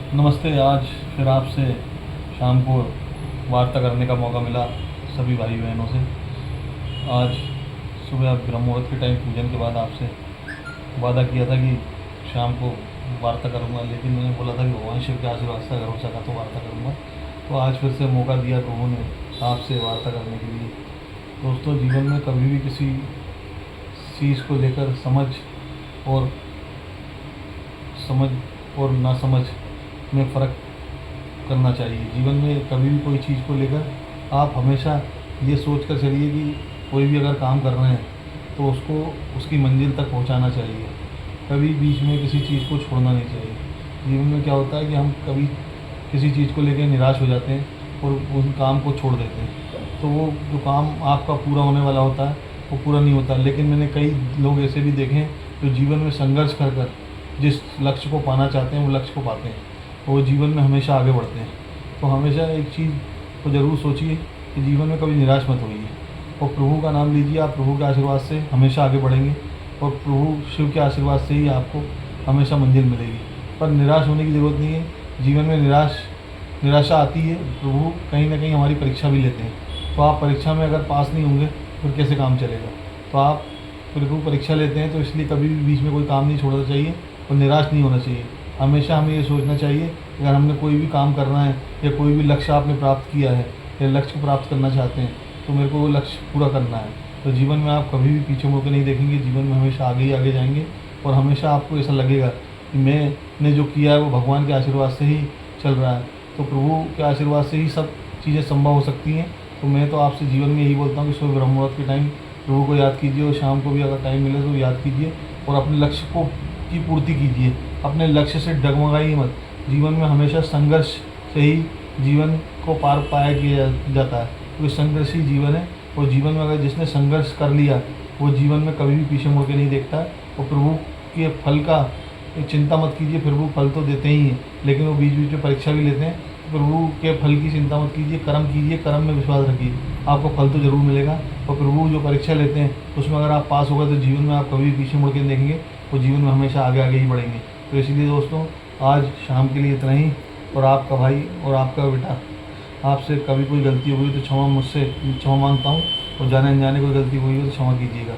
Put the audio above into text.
नमस्ते। आज फिर आपसे शाम को वार्ता करने का मौका मिला सभी भाई बहनों से। आज सुबह ब्रह्म मुहूर्त के टाइम पूजन के बाद आपसे वादा किया था कि शाम को वार्ता करूंगा, लेकिन मैंने बोला था कि भगवान शिव के आशीर्वाद से अगर हो सका तो वार्ता करूंगा। तो आज फिर से मौका दिया प्रभु ने आपसे वार्ता करने के लिए। दोस्तों, जीवन में कभी भी किसी चीज़ को लेकर और समझ और ना समझ में फ़र्क करना चाहिए। जीवन में कभी भी कोई चीज़ को लेकर आप हमेशा ये सोच कर चलिए कि कोई भी अगर काम कर रहे हैं तो उसको उसकी मंजिल तक पहुंचाना चाहिए। कभी बीच में किसी चीज़ को छोड़ना नहीं चाहिए। जीवन में क्या होता है कि हम कभी किसी चीज़ को लेकर निराश हो जाते हैं और उस काम को छोड़ देते हैं, तो वो जो काम आपका पूरा होने वाला होता है वो पूरा नहीं होता। लेकिन मैंने कई लोग ऐसे भी देखे हैं जो जीवन में संघर्ष कर कर जिस लक्ष्य को पाना चाहते हैं वो लक्ष्य को पाते हैं, वो जीवन में हमेशा आगे बढ़ते हैं। तो हमेशा एक चीज़ को ज़रूर सोचिए कि जीवन में कभी निराश मत होइए और प्रभु का नाम लीजिए। आप प्रभु के आशीर्वाद से हमेशा आगे बढ़ेंगे और प्रभु शिव के आशीर्वाद से ही आपको हमेशा मंजिल मिलेगी। पर निराश होने की ज़रूरत नहीं है। जीवन में निराशा आती है, प्रभु कहीं ना कहीं हमारी परीक्षा भी लेते हैं। तो आप परीक्षा में अगर पास नहीं होंगे फिर कैसे काम चलेगा। तो आप प्रभु परीक्षा लेते हैं, तो इसलिए कभी भी बीच में कोई काम नहीं छोड़ना चाहिए और निराश नहीं होना चाहिए। हमेशा हमें ये सोचना चाहिए कि अगर हमने कोई भी काम करना है या कोई भी लक्ष्य आपने प्राप्त किया है या लक्ष्य को प्राप्त करना चाहते हैं तो मेरे को वो लक्ष्य पूरा करना है। तो जीवन में आप कभी भी पीछे मुड़ के नहीं देखेंगे, जीवन में हमेशा आगे ही आगे जाएंगे और हमेशा आपको ऐसा लगेगा कि मैंने जो किया है वो भगवान के आशीर्वाद से ही चल रहा है। तो प्रभु के आशीर्वाद से ही सब चीज़ें संभव हो सकती हैं। तो मैं तो आपसे जीवन में यही बोलता हूँ कि सुबह ब्रह्म मुहूर्त के टाइम प्रभु को याद कीजिए और शाम को भी अगर टाइम मिले तो याद कीजिए और अपने लक्ष्य को की पूर्ति कीजिए। अपने लक्ष्य से डगमगाइए मत। जीवन में हमेशा संघर्ष से ही जीवन को पार पाया किया जाता है, क्योंकि संघर्ष ही जीवन है। और जीवन में अगर जिसने संघर्ष कर लिया वो जीवन में कभी भी पीछे मुड़ के नहीं देखता है। और प्रभु के फल का चिंता मत कीजिए, प्रभु फल तो देते ही हैं, लेकिन वो बीच बीच में परीक्षा भी लेते हैं। प्रभु के फल की चिंता मत कीजिए, कर्म कीजिए, कर्म में विश्वास रखिए, आपको फल तो ज़रूर मिलेगा। और प्रभु जो परीक्षा लेते हैं उसमें अगर आप पास हो गए तो जीवन में आप कभी भी पीछे मुड़ के देखेंगे, तो जीवन में हमेशा आगे आगे ही बढ़ेंगे। तो इसलिए दोस्तों, आज शाम के लिए इतना ही। और आपका भाई और आपका बेटा, आपसे कभी कोई गलती हुई तो क्षमा मांगता हूँ और जाने अनजाने कोई गलती हुई हो तो क्षमा कीजिएगा।